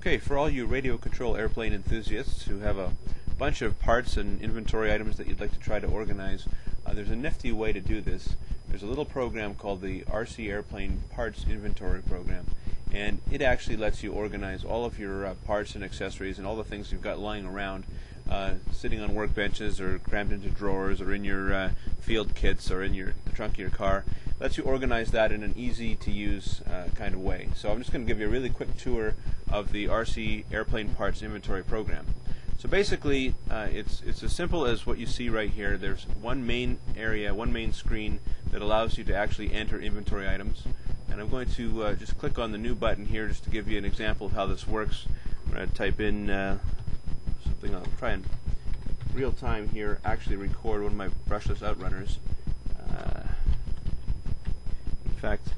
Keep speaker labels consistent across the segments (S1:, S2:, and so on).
S1: Okay, for all you radio control airplane enthusiasts who have a bunch of parts and inventory items that you'd like to try to organize, there's a nifty way to do this. There's a little program called the RC Airplane Parts Inventory Program, and it actually lets you organize all of your parts and accessories and all the things you've got lying around, sitting on workbenches or crammed into drawers or in your field kits or in the trunk of your car. Lets you organize that in an easy to use kind of way. So I'm just going to give you a really quick tour of the RC Airplane Parts Inventory Program. So basically it's as simple as what you see right here. There's one main area, one main screen that allows you to actually enter inventory items, and I'm going to just click on the new button here just to give you an example of how this works. I'm going to type in something. I'll try and real time here actually record one of my brushless outrunners. In fact,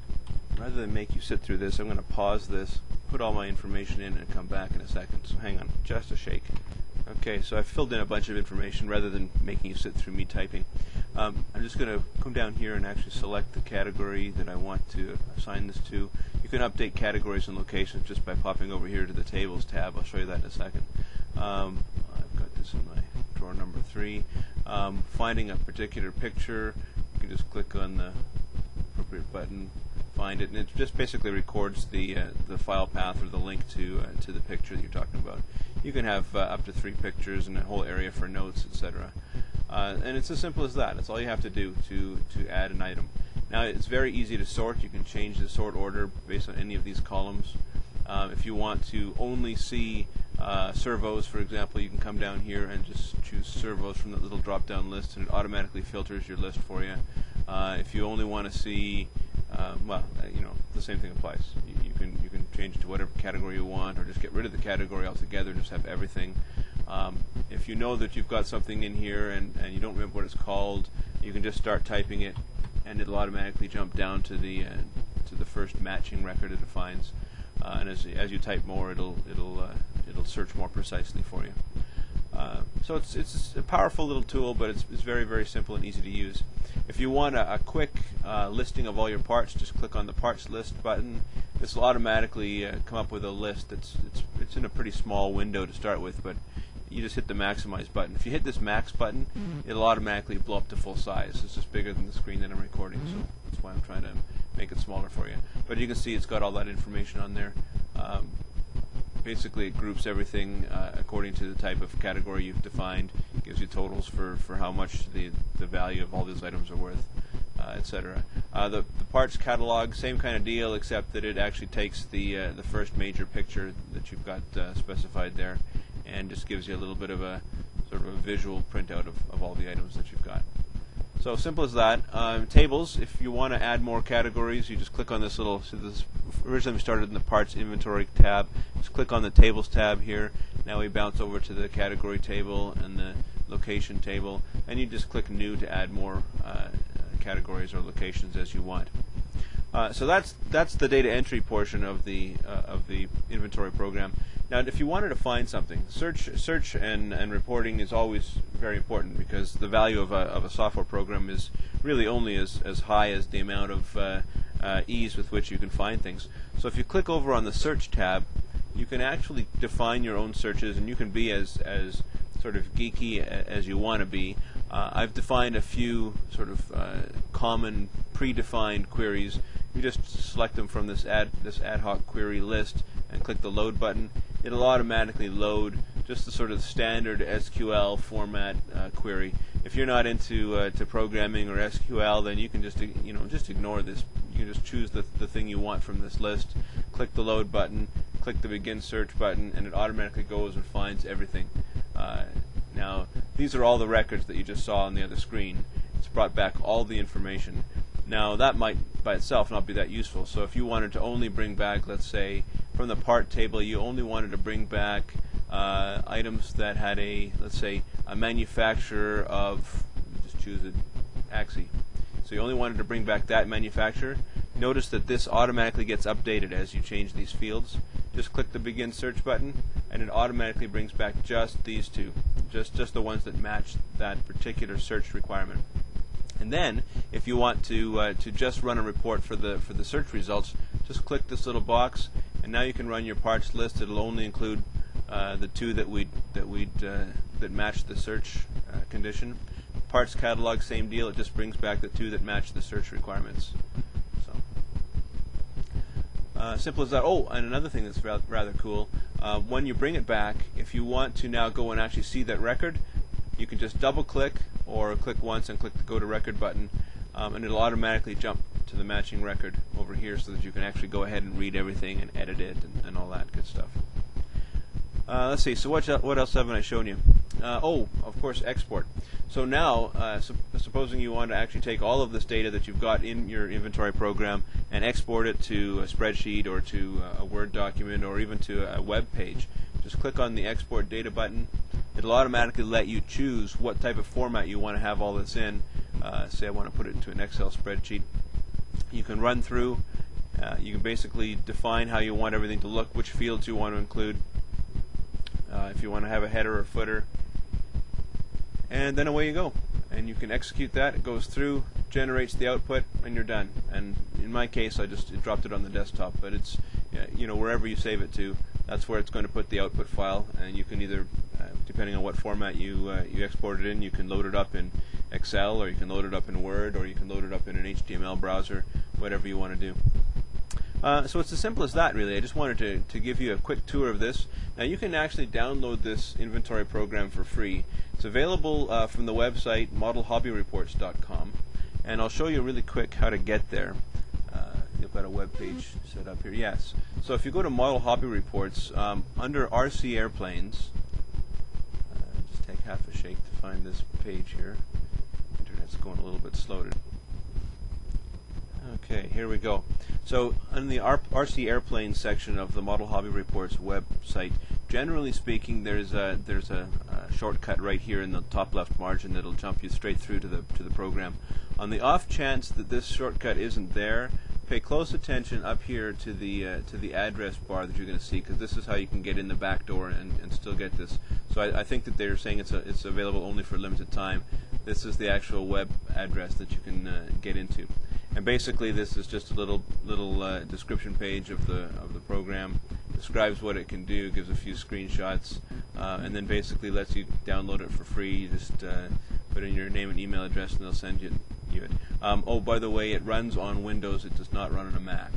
S1: rather than make you sit through this, I'm going to pause this, put all my information in, and come back in a second. So hang on, just a shake. Okay, so I've filled in a bunch of information rather than making you sit through me typing. I'm just going to come down here and actually select the category that I want to assign this to. You can update categories and locations just by popping over here to the Tables tab. I'll show you that in a second. I've got this in my drawer number 3. Finding a particular picture, you can just click on the appropriate button, find it, and it just basically records the file path or the link to the picture that you're talking about. You can have up to 3 pictures and a whole area for notes, etc. And it's as simple as that. That's all you have to do to add an item. Now it's very easy to sort. You can change the sort order based on any of these columns. If you want to only see servos, for example, you can come down here and just choose servos from the little drop-down list, and it automatically filters your list for you. If you only want to see, the same thing applies. You can change it to whatever category you want, or just get rid of the category altogether and just have everything. If you know that you've got something in here and you don't remember what it's called, you can just start typing it, and it'll automatically jump down to the first matching record it finds. And as you type more, it'll search more precisely for you. So it's a powerful little tool, but it's very, very simple and easy to use. If you want a quick listing of all your parts, just click on the Parts List button. This will automatically come up with a list. It's in a pretty small window to start with, but you just hit the Maximize button. If you hit this Max button, it'll automatically blow up to full size. It's just bigger than the screen that I'm recording, so that's why I'm trying to make it smaller for you. But you can see it's got all that information on there. Basically, it groups everything according to the type of category you've defined. It gives you totals for how much the value of all these items are worth, etc. The parts catalog, same kind of deal, except that it actually takes the first major picture that you've got specified there, and just gives you a little bit of a sort of a visual printout of all the items that you've got. So simple as that. Tables, if you want to add more categories, you just click on this little, so this originally we started in the Parts Inventory tab. Just click on the Tables tab here. Now we bounce over to the Category table and the Location table, and you just click New to add more categories or locations as you want. So that's the data entry portion of the inventory program. Now, if you wanted to find something, search and reporting is always very important, because the value of a software program is really only as high as the amount of ease with which you can find things. So if you click over on the Search tab, you can actually define your own searches, and you can be as sort of geeky as you want to be. I've defined a few sort of common predefined queries. You just select them from this ad hoc query list and click the Load button. It'll automatically load just the sort of standard SQL format query. If you're not into to programming or SQL, then you can just ignore this. You can just choose the thing you want from this list, click the Load button, click the Begin Search button, and it automatically goes and finds everything. Now, these are all the records that you just saw on the other screen. It's brought back all the information. Now, that might by itself not be that useful. So if you wanted to only bring back, let's say, from the part table, you only wanted to bring back items that had let's say, a manufacturer of, just choose it, Axi. So you only wanted to bring back that manufacturer. Notice that this automatically gets updated as you change these fields. Just click the Begin Search button, and it automatically brings back just these two, just the ones that match that particular search requirement. And then, if you want to just run a report for the search results, just click this little box, and now you can run your parts list. It'll only include the two that match the search condition. Parts catalog, same deal. It just brings back the two that match the search requirements. So simple as that. Oh, and another thing that's rather cool. When you bring it back, if you want to now go and actually see that record, you can just double-click or click once and click the Go to Record button, and it'll automatically jump to the matching record over here so that you can actually go ahead and read everything and edit it and all that good stuff. Let's see, so what else haven't I shown you? Oh, of course, export. So now, supposing you want to actually take all of this data that you've got in your inventory program and export it to a spreadsheet or to a Word document or even to a web page, just click on the Export Data button. It'll automatically let you choose what type of format you want to have all this in. Say I want to put it into an Excel spreadsheet. You can run through. You can basically define how you want everything to look, which fields you want to include. If you want to have a header or footer, and then away you go, and you can execute that. It goes through, generates the output, and you're done. And in my case, I just dropped it on the desktop, but it's wherever you save it to, that's where it's going to put the output file. And you can either, depending on what format you export it in, you can load it up in Excel, or you can load it up in Word, or you can load it up in an HTML browser, whatever you want to do. So it's as simple as that, really. I just wanted to give you a quick tour of this. Now you can actually download this inventory program for free. It's available from the website modelhobbyreports.com, and I'll show you really quick how to get there. You've got a web page set up here. Yes. So if you go to Model Hobby Reports, under RC Airplanes, just take half a shake to find this page here. Internet's going a little bit slow today. Okay, here we go. So in the RC Airplane section of the Model Hobby Reports website, generally speaking, there's a shortcut right here in the top left margin that'll jump you straight through to the program. On the off chance that this shortcut isn't there, pay close attention up here to the address bar that you're going to see, because this is how you can get in the back door and still get this. So I think that they're saying it's available only for a limited time. This is the actual web address that you can get into. And basically, this is just a little description page of the program. Describes what it can do, gives a few screenshots, and then basically lets you download it for free. You just put in your name and email address, and they'll send you it. Oh, by the way, it runs on Windows. It does not run on a Mac.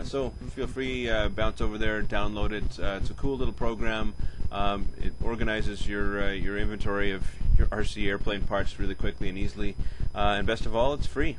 S1: So feel free, bounce over there, download it. It's a cool little program. It organizes your inventory of your RC airplane parts really quickly and easily, and best of all, it's free.